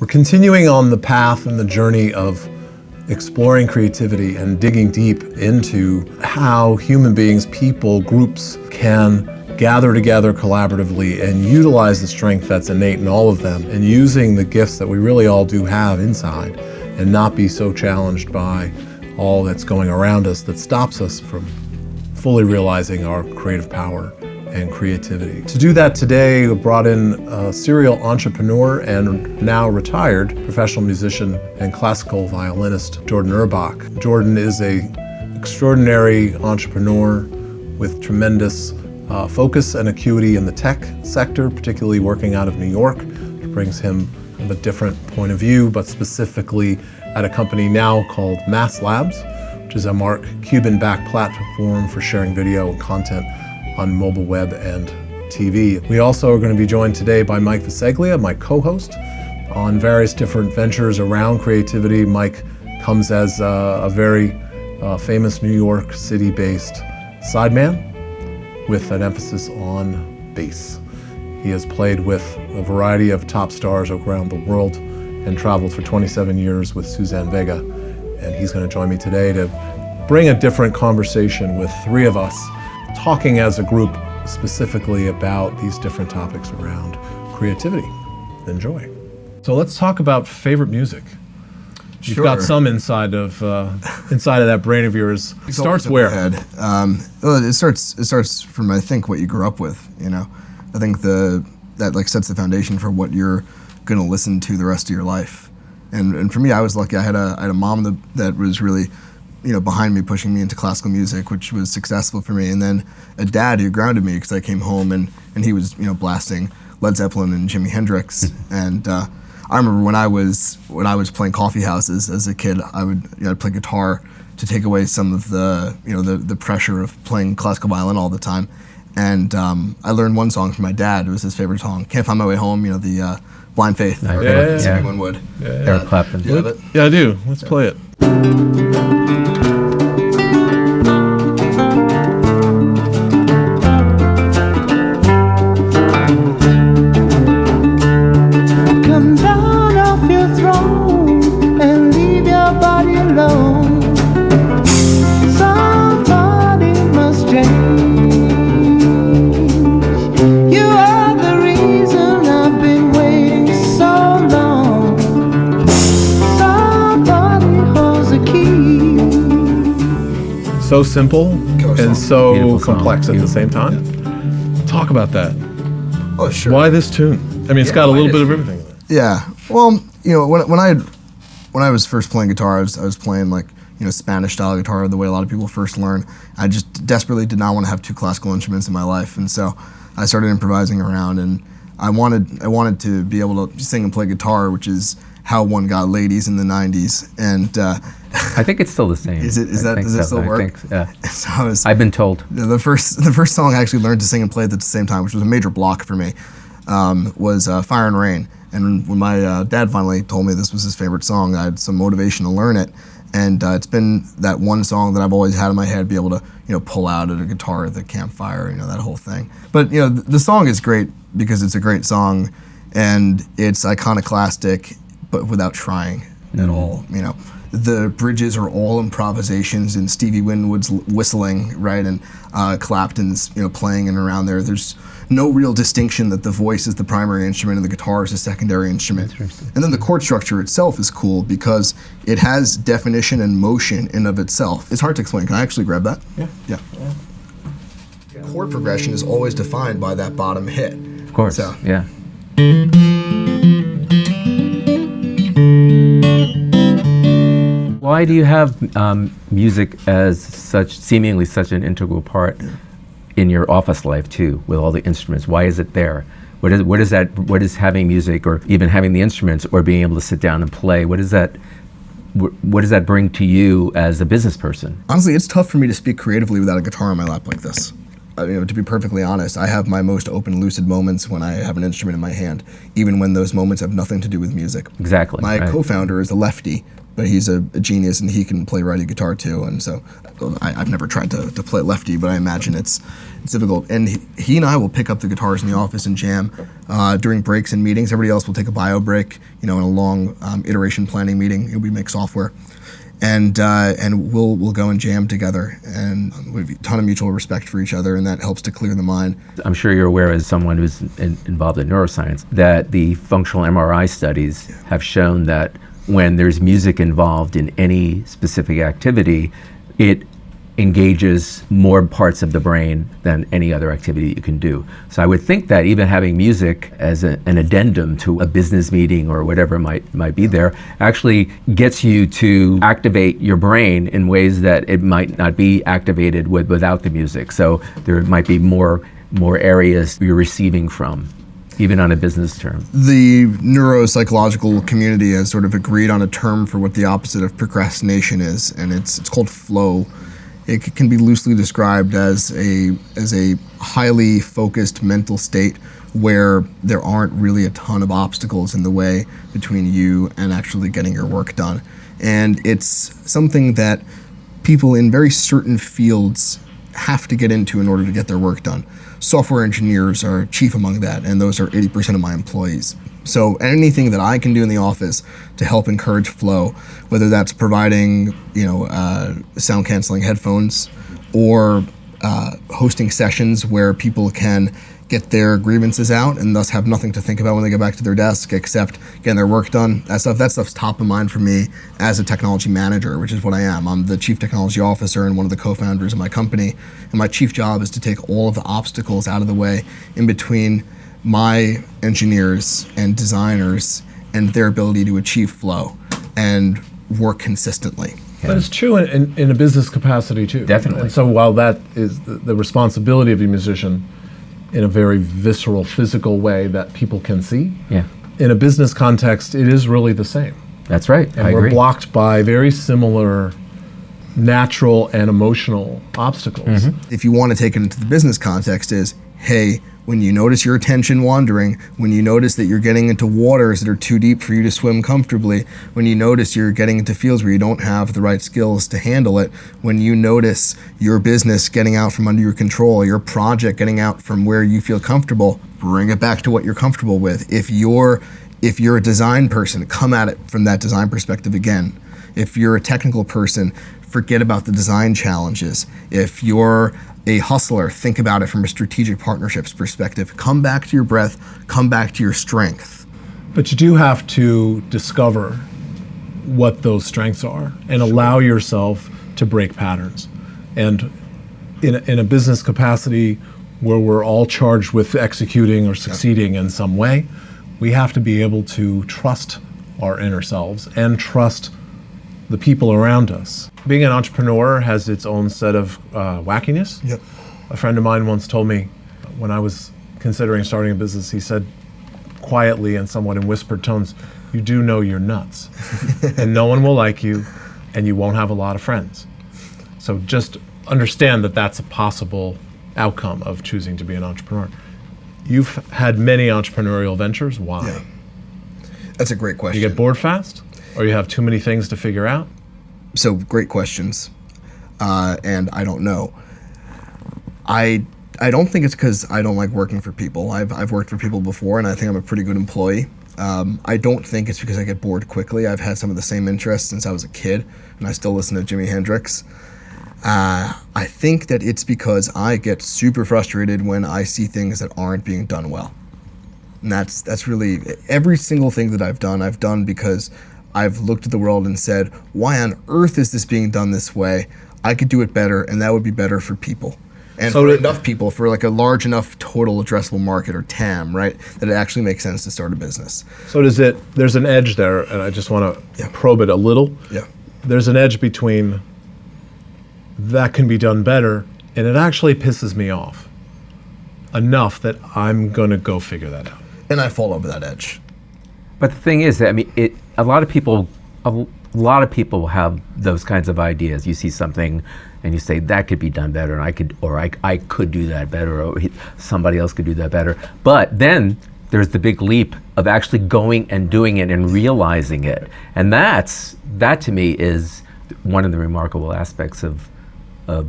We're continuing on the path and the journey of exploring creativity and digging deep into how human beings, people, groups can gather together collaboratively and utilize the strength that's innate in all of them, and using the gifts that we really all do have inside, and not be so challenged by all that's going around us that stops us from fully realizing our creative power and creativity. To do that today, we brought in a serial entrepreneur and now retired professional musician and classical violinist, Jourdan Urbach. Jourdan is an extraordinary entrepreneur with tremendous focus and acuity in the tech sector, particularly working out of New York, which brings him a different point of view, but specifically at a company now called Mass Labs, which is a Mark Cuban-backed platform for sharing video and content on mobile web and TV. We also are going to be joined today by Mike Visceglia, my co-host, on various different ventures around creativity. Mike comes as a very famous New York City-based sideman with an emphasis on bass. He has played with a variety of top stars around the world and traveled for 27 years with Suzanne Vega. And he's going to join me today to bring a different conversation with three of us, talking as a group specifically about these different topics around creativity. Enjoy. So let's talk about favorite music. You've got some inside of that brain of yours. It starts where? Well, it starts from, I think, what you grew up with. You know, I think that like sets the foundation for what you're going to listen to the rest of your life. And for me, I was lucky. I had a mom that was really, behind me, pushing me into classical music, which was successful for me. And then a dad who grounded me, because I came home and he was, blasting Led Zeppelin and Jimi Hendrix. And I remember when I was playing coffee houses as a kid, I'd play guitar to take away some of the pressure of playing classical violin all the time. And I learned one song from my dad. It was his favorite song. Can't Find My Way Home. The Blind Faith. Everyone would. Eric Clapton. Do you have it? Yeah, I do. Let's play it. Come down off your throne and leave your body alone. Somebody must change. You are the reason I've been waiting so long. Somebody holds the key. So simple and so Beautiful complex song. at the same time. Talk about that. Oh, sure. Why this tune? I mean, it's got a little bit of everything in it. Yeah. Well, when I was first playing guitar, I was playing like Spanish style guitar, the way a lot of people first learn. I just desperately did not want to have two classical instruments in my life, and so I started improvising around. And I wanted to be able to sing and play guitar, which is how one got ladies in the '90s. And I think it's still the same. Does it still work? So I've been told. The first song I actually learned to sing and play at the same time, which was a major block for me, was Fire and Rain. And when my dad finally told me this was his favorite song, I had some motivation to learn it. And it's been that one song that I've always had in my head, be able to pull out at a guitar at the campfire, that whole thing. But the song is great because it's a great song, and it's iconoclastic, but without trying at all. The bridges are all improvisations, and Stevie Winwood's whistling, right, and Clapton's playing and around there. There's no real distinction that the voice is the primary instrument and the guitar is the secondary instrument. And then the chord structure itself is cool because it has definition and motion in of itself. It's hard to explain. Can I actually grab that? Yeah. Chord progression is always defined by that bottom hit. Of course. So, yeah. Why do you have music as seemingly such an integral part in your office life too, with all the instruments? Why is it there? What is having music, or even having the instruments, or being able to sit down and play? What does that bring to you as a business person? Honestly, it's tough for me to speak creatively without a guitar on my lap like this. To be perfectly honest, I have my most open, lucid moments when I have an instrument in my hand, even when those moments have nothing to do with music. Exactly. My co-founder is a lefty, but he's a genius and he can play righty guitar too. And so I've never tried to play lefty, but I imagine it's difficult. And he and I will pick up the guitars in the office and jam during breaks and meetings. Everybody else will take a bio break, in a long iteration planning meeting. We make software. And we'll go and jam together, and we have a ton of mutual respect for each other, and that helps to clear the mind. I'm sure you're aware, as someone who's involved in neuroscience, that the functional MRI studies have shown that when there's music involved in any specific activity, it engages more parts of the brain than any other activity you can do. So I would think that even having music as an addendum to a business meeting or whatever might be there actually gets you to activate your brain in ways that it might not be activated without the music. So there might be more areas you're receiving from, even on a business term. The neuropsychological community has sort of agreed on a term for what the opposite of procrastination is, and it's called flow. It can be loosely described as a highly focused mental state where there aren't really a ton of obstacles in the way between you and actually getting your work done. And it's something that people in very certain fields have to get into in order to get their work done. Software engineers are chief among that, and those are 80% of my employees. So anything that I can do in the office to help encourage flow, whether that's providing, sound canceling headphones or hosting sessions where people can get their grievances out and thus have nothing to think about when they get back to their desk except getting their work done. That stuff's top of mind for me as a technology manager, which is what I am. I'm the chief technology officer and one of the co-founders of my company. And my chief job is to take all of the obstacles out of the way in between my engineers and designers and their ability to achieve flow and work consistently. But it's true in a business capacity too. Definitely. And so while that is the responsibility of a musician in a very visceral, physical way that people can see, in a business context, it is really the same. That's right. And I we're agree. blocked by very similar natural and emotional obstacles. If you want to take it into the business context is, hey, when you notice your attention wandering, when you notice that you're getting into waters that are too deep for you to swim comfortably, when you notice you're getting into fields where you don't have the right skills to handle it, when you notice your business getting out from under your control, your project getting out from where you feel comfortable, bring it back to what you're comfortable with. If you're a design person, come at it from that design perspective again. If you're a technical person, forget about the design challenges. If you're a hustler, think about it from a strategic partnerships perspective. Come back to your breath, come back to your strength. But you do have to discover what those strengths are and allow yourself to break patterns. And in a business capacity where we're all charged with executing or succeeding in some way, we have to be able to trust our inner selves and trust the people around us. Being an entrepreneur has its own set of wackiness. Yep. A friend of mine once told me when I was considering starting a business, he said quietly and somewhat in whispered tones, "You do know you're nuts and no one will like you and you won't have a lot of friends." So just understand that that's a possible outcome of choosing to be an entrepreneur. You've had many entrepreneurial ventures. Why? Yeah. That's a great question. You get bored fast? Or you have too many things to figure out? So great questions, and I don't know. I don't think it's because I don't like working for people. I've worked for people before, and I think I'm a pretty good employee. I don't think it's because I get bored quickly. I've had some of the same interests since I was a kid, and I still listen to Jimi Hendrix. I think that it's because I get super frustrated when I see things that aren't being done well. And that's really, every single thing that I've done because I've looked at the world and said, why on earth is this being done this way? I could do it better, and that would be better for people. And for enough people, for like a large enough total addressable market, or TAM, right, that it actually makes sense to start a business. So there's an edge there, and I just want to probe it a little. Yeah. There's an edge between that can be done better, and it actually pisses me off enough that I'm going to go figure that out. And I fall over that edge. But the thing is, a lot of people have those kinds of ideas. You see something, and you say that could be done better, and I could do that better, or somebody else could do that better. But then there's the big leap of actually going and doing it and realizing it. And that to me is one of the remarkable aspects of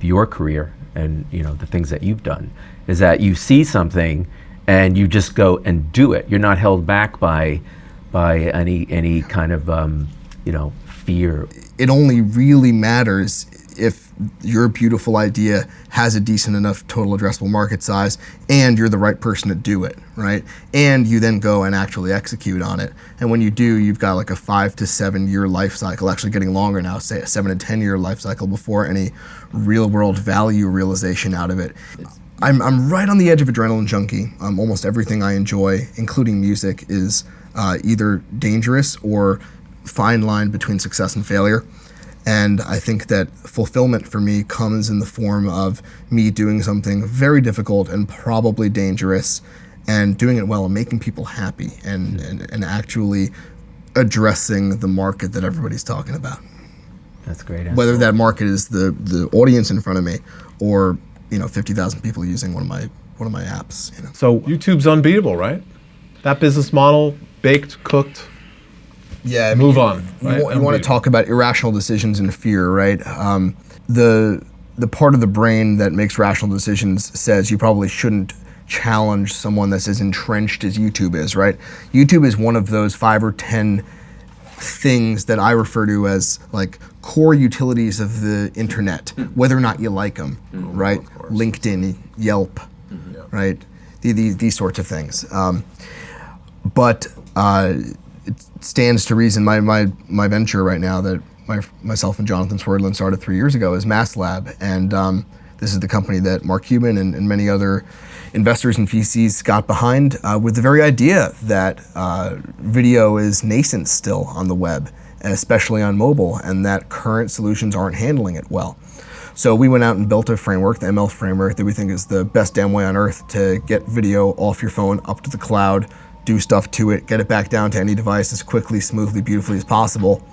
your career and the things that you've done, is that you see something and you just go and do it. You're not held back by any kind of fear. It only really matters if your beautiful idea has a decent enough total addressable market size and you're the right person to do it, right? And you then go and actually execute on it. And when you do, you've got like a 5 to 7 year life cycle, actually getting longer now, say a 7 to 10 year life cycle before any real world value realization out of it. I'm right on the edge of adrenaline junkie. Almost everything I enjoy, including music, is either dangerous or fine line between success and failure. And I think that fulfillment for me comes in the form of me doing something very difficult and probably dangerous and doing it well and making people happy and actually addressing the market that everybody's talking about. That's great. Whether that market is the audience in front of me or 50,000 people using one of my apps. So YouTube's unbeatable, right? That business model, baked, cooked. Yeah, I mean, move on. Right? You want to talk about irrational decisions and fear, right? The part of the brain that makes rational decisions says you probably shouldn't challenge someone that's as entrenched as YouTube is, right? YouTube is one of those 5 or 10 things that I refer to as like core utilities of the internet, whether or not you like them, right? LinkedIn, Yelp, right? These sorts of things. But it stands to reason my venture right now that myself and Jonathan Swerdlin started 3 years ago is MassLab, and this is the company that Mark Cuban and many other investors and VCs got behind with the very idea that video is nascent still on the web, especially on mobile, and that current solutions aren't handling it well. So we went out and built a framework, the ML framework, that we think is the best damn way on earth to get video off your phone up to the cloud, do stuff to it, get it back down to any device as quickly, smoothly, beautifully as possible.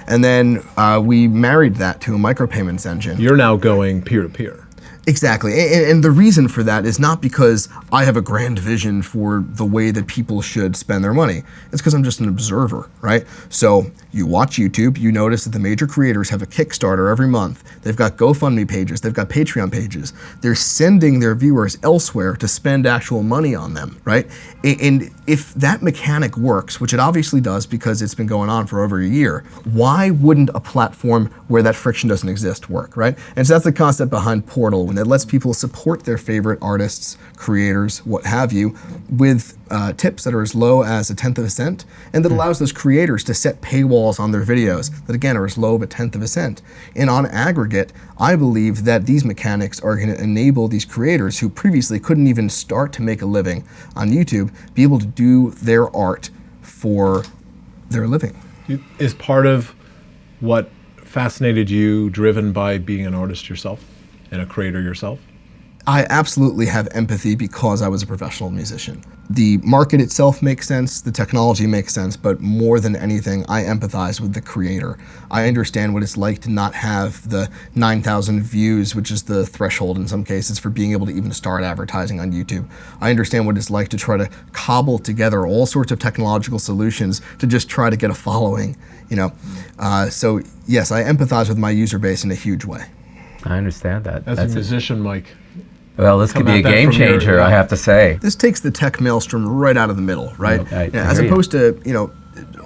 And then we married that to a micropayments engine. You're now going peer-to-peer. Exactly, and the reason for that is not because I have a grand vision for the way that people should spend their money. It's because I'm just an observer, right? So you watch YouTube, you notice that the major creators have a Kickstarter every month. They've got GoFundMe pages, they've got Patreon pages. They're sending their viewers elsewhere to spend actual money on them, right? And if that mechanic works, which it obviously does because it's been going on for over a year, why wouldn't a platform where that friction doesn't exist work, right? And so that's the concept behind Portal, that lets people support their favorite artists, creators, what have you, with tips that are as low as 1/10 of a cent, and that allows those creators to set paywalls on their videos that again are as low of 1/10 of a cent. And on aggregate, I believe that these mechanics are going to enable these creators who previously couldn't even start to make a living on YouTube, be able to do their art for their living. Is part of what fascinated you driven by being an artist yourself? And a creator yourself? I absolutely have empathy because I was a professional musician. The market itself makes sense, the technology makes sense, but more than anything, I empathize with the creator. I understand what it's like to not have the 9,000 views, which is the threshold in some cases for being able to even start advertising on YouTube. I understand what it's like to try to cobble together all sorts of technological solutions to just try to get a following, So yes, I empathize with my user base in a huge way. I understand that. As a musician, Mike. Well, this could be a game changer, I have to say. This takes the tech maelstrom right out of the middle, right? As hear you. opposed to,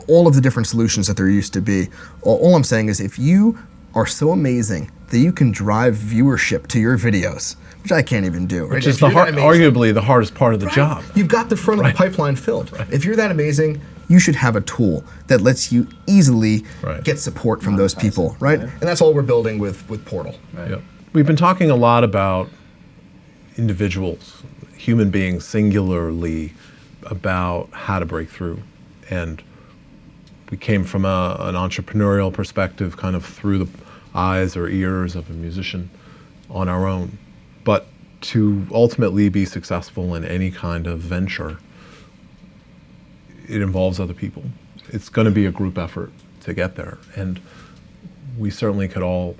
all of the different solutions that there used to be. All I'm saying is if you are so amazing that you can drive viewership to your videos, which I can't even do, right? Which is arguably the hardest part of the job. You've got the front of the pipeline filled. If you're that amazing, you should have a tool that lets you easily get support from those people, right? And that's all we're building with Portal. Yep. We've been talking a lot about individuals, human beings singularly, about how to break through. And we came from an entrepreneurial perspective, kind of through the eyes or ears of a musician on our own. But to ultimately be successful in any kind of venture, it involves other people. It's going to be a group effort to get there. And we certainly could all,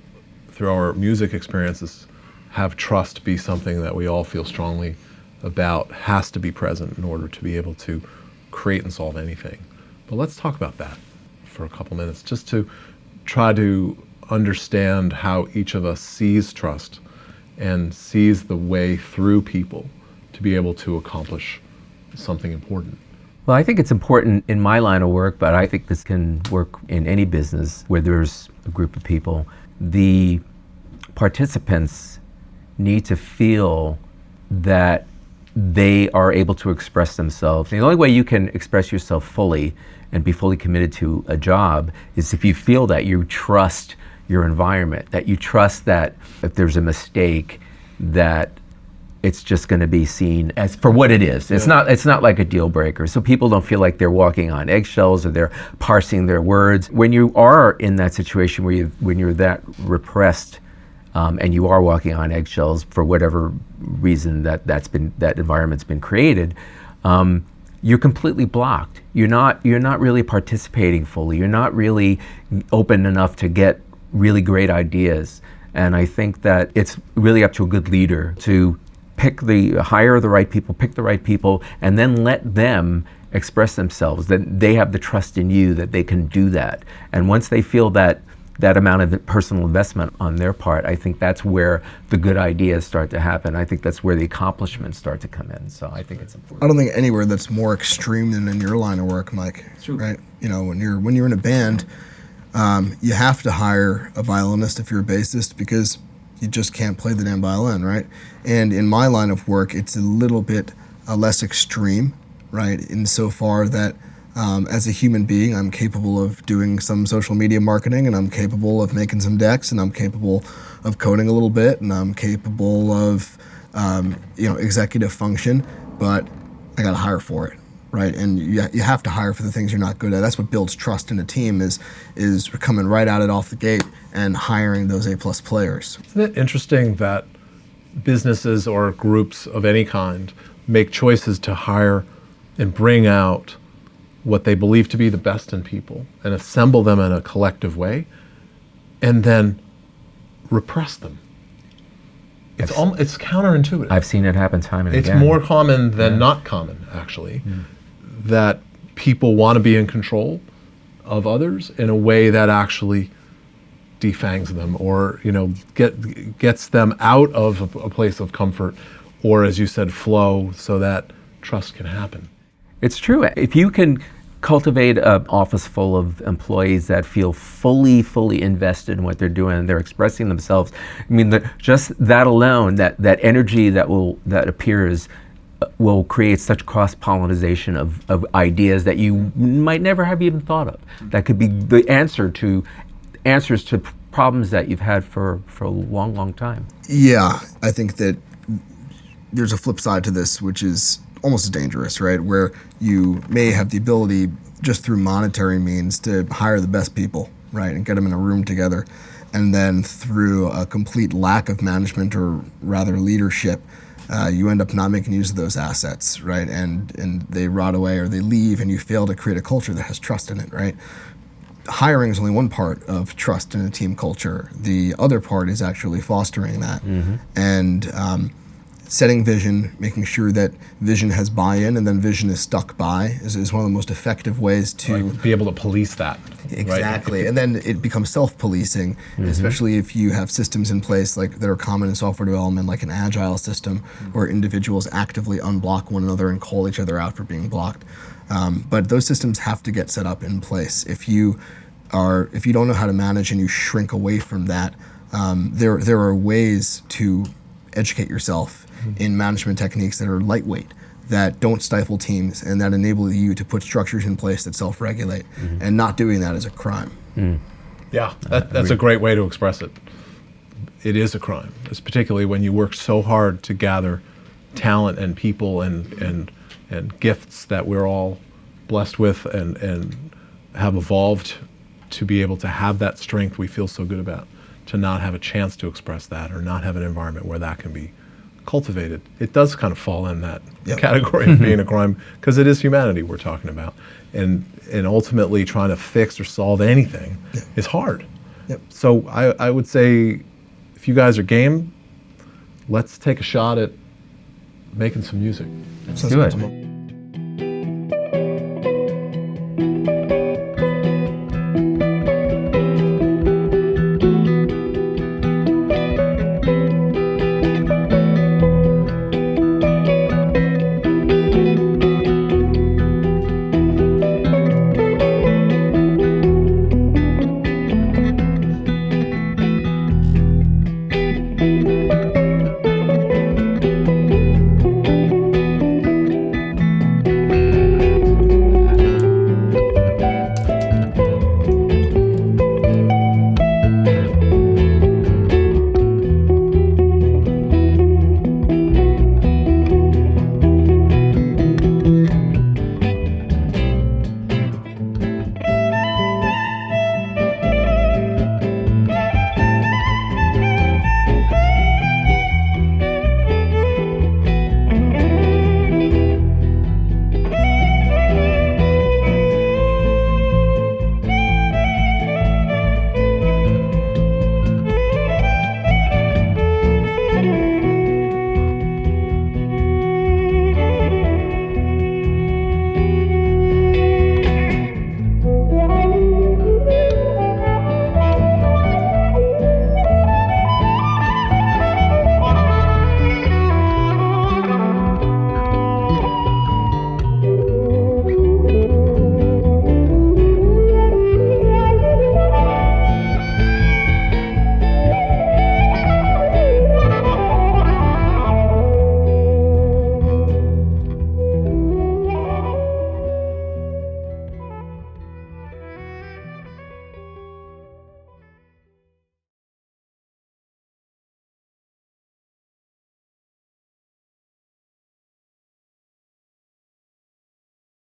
through our music experiences, have trust be something that we all feel strongly about has to be present in order to be able to create and solve anything. But let's talk about that for a couple minutes, just to try to understand how each of us sees trust and sees the way through people to be able to accomplish something important. Well, I think it's important in my line of work, but I think this can work in any business where there's a group of people. The participants need to feel that they are able to express themselves. The only way you can express yourself fully and be fully committed to a job is if you feel that you trust your environment, that you trust that if there's a mistake, that it's just going to be seen as for what it is. It's not like a deal breaker. So people don't feel like they're walking on eggshells or they're parsing their words. When you are in that situation when you're that repressed and you are walking on eggshells for whatever reason that environment's been created, you're completely blocked. You're not really participating fully. You're not really open enough to get really great ideas. And I think that it's really up to a good leader to hire the right people, and then let them express themselves, that they have the trust in you that they can do that. And once they feel that amount of personal investment on their part, I think that's where the good ideas start to happen. I think that's where the accomplishments start to come in. So I think it's important. I don't think anywhere that's more extreme than in your line of work, Mike. True. Right? You know, when you're in a band, you have to hire a violinist if you're a bassist because you just can't play the damn violin, right? And in my line of work, it's a little bit less extreme, right? Insofar that as a human being, I'm capable of doing some social media marketing, and I'm capable of making some decks, and I'm capable of coding a little bit, and I'm capable of executive function, but I got to hire for it, right? And you have to hire for the things you're not good at. That's what builds trust in a team is coming right at it off the gate and hiring those A+ players. Isn't it interesting that businesses or groups of any kind make choices to hire and bring out what they believe to be the best in people and assemble them in a collective way and then repress them? It's counterintuitive. I've seen it happen time and again. It's more common than not common, actually, that people want to be in control of others in a way that actually defangs them or gets them out of a place of comfort or, as you said, flow, so that trust can happen. It's true. If you can cultivate an office full of employees that feel fully invested in what they're doing and they're expressing themselves, I mean, just that alone, that energy that appears will create such cross-pollination of ideas that you might never have even thought of. That could be the answers to problems that you've had for a long time. Yeah, I think that there's a flip side to this, which is almost as dangerous, right? Where you may have the ability just through monetary means to hire the best people, right? And get them in a room together. And then through a complete lack of management or rather leadership, you end up not making use of those assets, right? And they rot away or they leave and you fail to create a culture that has trust in it, right? Hiring is only one part of trust in a team culture. The other part is actually fostering that. And setting vision, making sure that vision has buy-in and then vision is stuck by is one of the most effective ways to be able to police that. Exactly. Right? And then it becomes self-policing, especially if you have systems in place like that are common in software development, like an agile system where individuals actively unblock one another and call each other out for being blocked. But those systems have to get set up in place. If you don't know how to manage and you shrink away from that, there are ways to educate yourself in management techniques that are lightweight, that don't stifle teams, and that enable you to put structures in place that self-regulate. And not doing that is a crime. Yeah, that's a great way to express it. It is a crime. It's particularly when you work so hard to gather talent and people and gifts that we're all blessed with and have evolved to be able to have that strength we feel so good about, to not have a chance to express that or not have an environment where that can be cultivated. It does kind of fall in that category of being a crime because it is humanity we're talking about. And ultimately trying to fix or solve anything is hard. So I would say if you guys are game, let's take a shot at making some music. Let's do it.